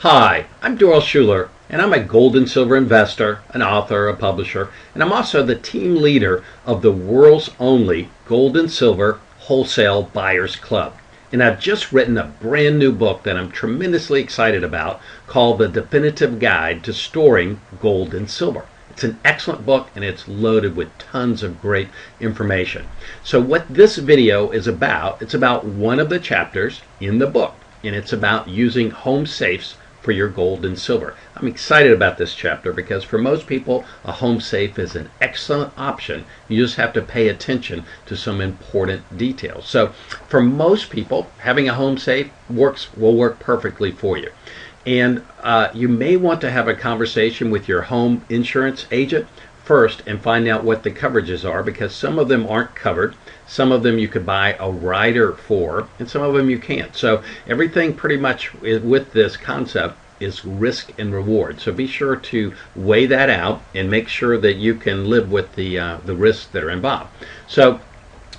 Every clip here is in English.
Hi, I'm Doyle Shuler, and I'm a gold and silver investor, an author, a publisher, and I'm also the team leader of the world's only gold and silver wholesale buyers club. And I've just written a brand new book that I'm tremendously excited about called The Definitive Guide to Storing Gold and Silver. It's an excellent book and it's loaded with tons of great information. So what this video is about, it's about one of the chapters in the book, and it's about using home safes for your gold and silver. I'm excited about this chapter because for most people a home safe is an excellent option. You just have to pay attention to some important details. So for most people, having a home safe will work perfectly for you. And you may want to have a conversation with your home insurance agent first and find out what the coverages are, because some of them aren't covered. Some of them you could buy a rider for, and some of them you can't. So everything pretty much with this concept is risk and reward. So be sure to weigh that out and make sure that you can live with the risks that are involved. So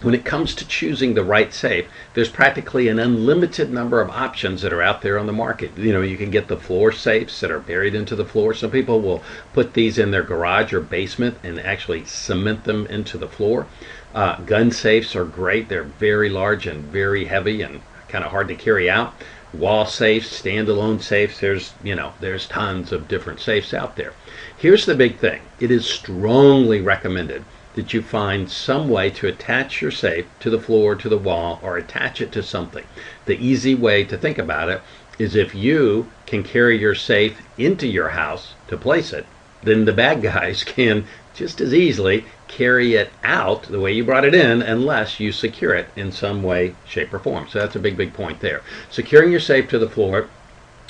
when it comes to choosing the right safe, there's practically an unlimited number of options that are out there on the market. You know, you can get the floor safes that are buried into the floor. Some people will put these in their garage or basement and actually cement them into the floor. Gun safes are great. They're very large and very heavy and kind of hard to carry out. Wall safes, standalone safes, there's tons of different safes out there. Here's the big thing. It is strongly recommended that you find some way to attach your safe to the floor, to the wall, or attach it to something. The easy way to think about it is if you can carry your safe into your house to place it, then the bad guys can just as easily carry it out the way you brought it in unless you secure it in some way, shape, or form. So that's a big point there. Securing your safe to the floor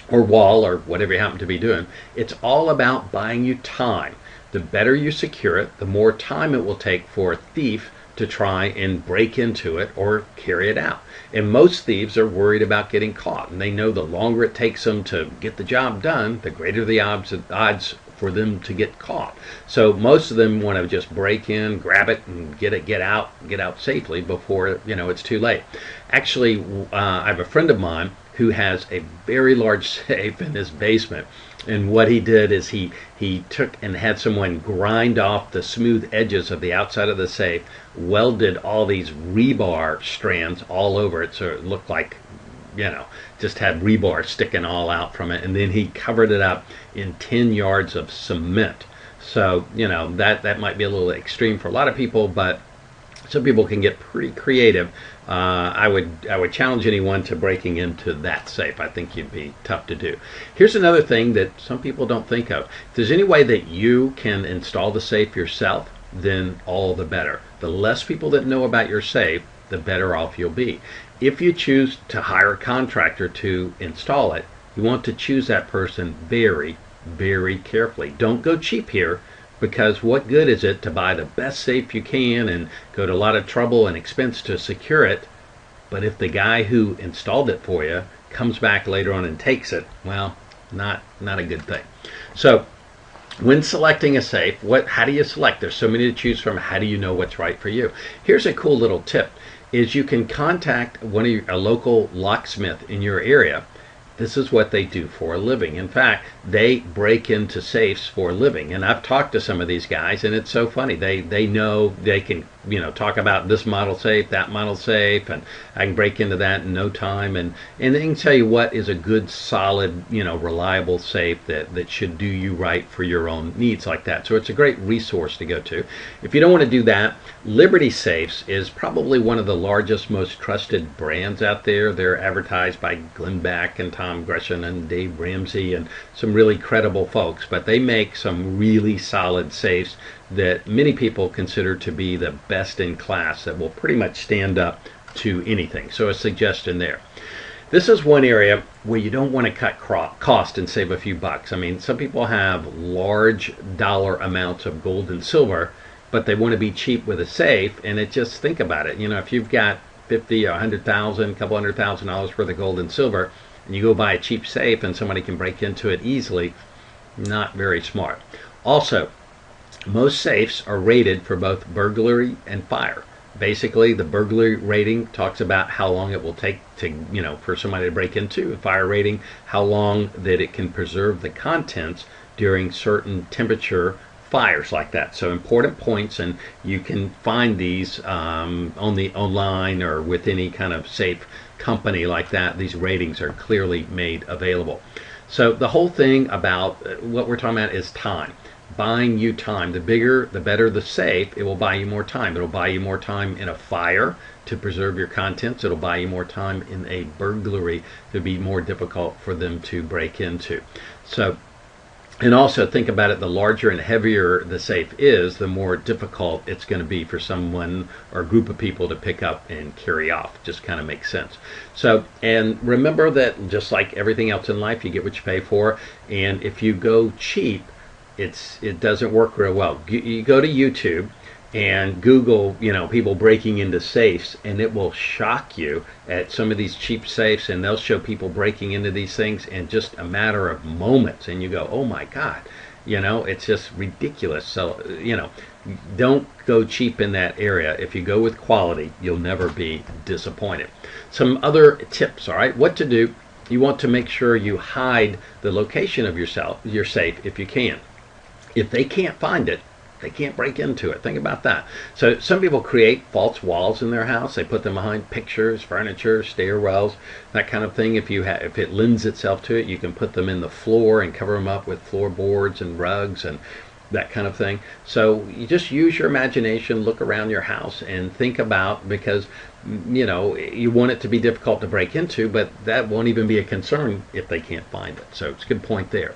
or wall or whatever you happen to be doing, it's all about buying you time. The better you secure it, the more time it will take for a thief to try and break into it or carry it out. And most thieves are worried about getting caught, and they know the longer it takes them to get the job done, the greater the odds for them to get caught. So most of them want to just break in, grab it, and get out safely before it's too late. Actually, I have a friend of mine who has a very large safe in his basement. And what he did is he took and had someone grind off the smooth edges of the outside of the safe, welded all these rebar strands all over it so it looked like, just had rebar sticking all out from it. And then he covered it up in 10 yards of cement. So, that might be a little extreme for a lot of people, but some people can get pretty creative. I would challenge anyone to breaking into that safe. I think you'd be tough to do. Here's another thing that some people don't think of. If there's any way that you can install the safe yourself, then all the better. The less people that know about your safe, the better off you'll be. If you choose to hire a contractor to install it, you want to choose that person very, very carefully. Don't go cheap here, because what good is it to buy the best safe you can and go to a lot of trouble and expense to secure it, but if the guy who installed it for you comes back later on and takes it, well, not a good thing. So when selecting a safe, how do you select? There's so many to choose from. How do you know what's right for you? Here's a cool little tip, is you can contact a local locksmith in your area. This is what they do for a living. In fact, they break into safes for a living. And I've talked to some of these guys, and it's so funny. They know they can, talk about this model safe, that model safe, and I can break into that in no time. And they can tell you what is a good, solid, reliable safe that should do you right for your own needs like that. So it's a great resource to go to. If you don't want to do that, Liberty Safes is probably one of the largest, most trusted brands out there. They're advertised by Glenn Beck and Tom Gresham and Dave Ramsey and some really credible folks, but they make some really solid safes that many people consider to be the best in class, that will pretty much stand up to anything. So a suggestion there. This is one area where you don't want to cut cost and save a few bucks. I mean, some people have large dollar amounts of gold and silver, but they want to be cheap with a safe, and think about it. If you've got $50,000 or $100,000, a couple $100,000 worth of gold and silver, and you go buy a cheap safe and somebody can break into it easily, not very smart. Also, most safes are rated for both burglary and fire. Basically, the burglary rating talks about how long it will take to, for somebody to break into. A fire rating, how long that it can preserve the contents during certain temperature fires like that. So important points, and you can find these online or with any kind of safe company like that. These ratings are clearly made available. So the whole thing about what we're talking about is time. Buying you time. The bigger, the better the safe, it will buy you more time. It'll buy you more time in a fire to preserve your contents. It'll buy you more time in a burglary to be more difficult for them to break into. So, and also think about it, the larger and heavier the safe is, the more difficult it's going to be for someone or a group of people to pick up and carry off. Just kind of makes sense. So, and remember that just like everything else in life, you get what you pay for. And if you go cheap, it doesn't work real well. You go to YouTube and Google, people breaking into safes, and it will shock you at some of these cheap safes, and they'll show people breaking into these things in just a matter of moments, and you go, oh my God, it's just ridiculous. So, don't go cheap in that area. If you go with quality, you'll never be disappointed. Some other tips, all right, what to do. You want to make sure you hide the location of your safe if you can. If they can't find it, they can't break into it. Think about that. So some people create false walls in their house. They put them behind pictures, furniture, stairwells, that kind of thing. If it lends itself to it, you can put them in the floor and cover them up with floorboards and rugs and that kind of thing. So you just use your imagination, look around your house and think about, because you want it to be difficult to break into, but that won't even be a concern if they can't find it. So it's a good point there.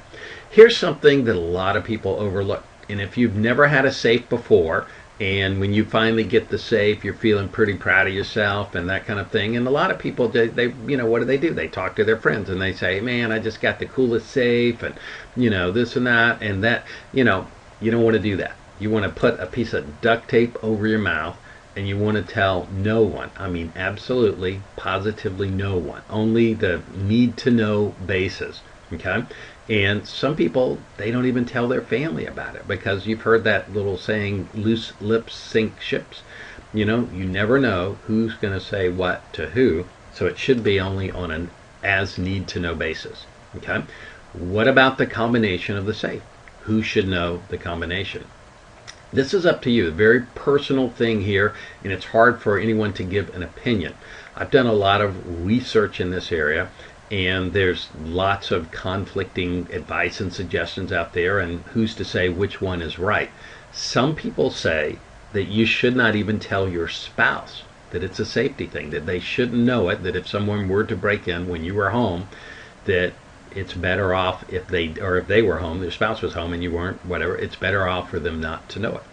Here's something that a lot of people overlook. And if you've never had a safe before, and when you finally get the safe, you're feeling pretty proud of yourself and that kind of thing. And a lot of people, they what do? They talk to their friends and they say, man, I just got the coolest safe, and this and that and that. You don't want to do that. You want to put a piece of duct tape over your mouth, and you want to tell no one. I mean, absolutely, positively no one. Only the need to know basis. Okay? And some people, they don't even tell their family about it, because you've heard that little saying, loose lips sink ships. You never know who's going to say what to who, so it should be only on an as need to know basis. Okay? What about the combination of the safe? Who should know the combination? This is up to you. A very personal thing here, and it's hard for anyone to give an opinion. I've done a lot of research in this area, and there's lots of conflicting advice and suggestions out there, and who's to say which one is right. Some people say that you should not even tell your spouse that it's a safety thing, that they shouldn't know it, that if someone were to break in when you were home, that it's better off if they were home, their spouse was home and you weren't, whatever, it's better off for them not to know it.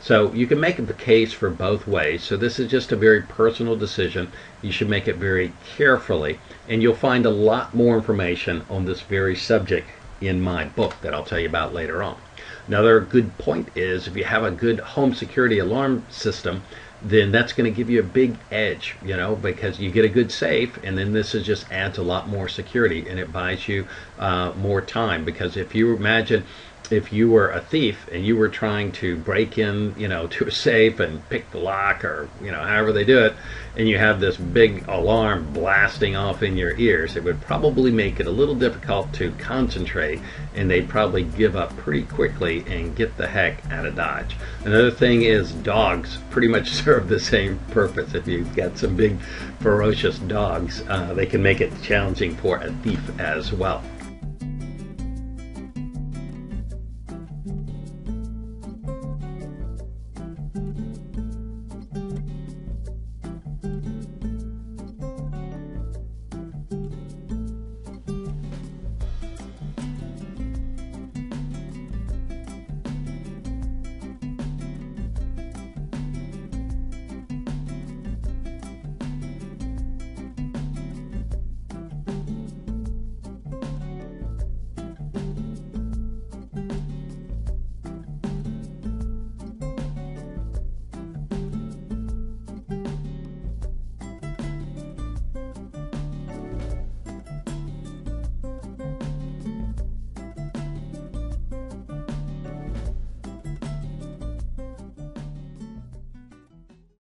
So you can make the case for both ways. So this is just a very personal decision. You should make it very carefully, and you'll find a lot more information on this very subject in my book that I'll tell you about later on. Another good point is, if you have a good home security alarm system, then that's going to give you a big edge, because you get a good safe, and then this just adds a lot more security, and it buys you more time. Because if you imagine if you were a thief and you were trying to break in, to a safe and pick the lock, or, however they do it, and you have this big alarm blasting off in your ears, it would probably make it a little difficult to concentrate, and they'd probably give up pretty quickly and get the heck out of Dodge. Another thing is, dogs pretty much serve the same purpose. If you've got some big ferocious dogs, they can make it challenging for a thief as well.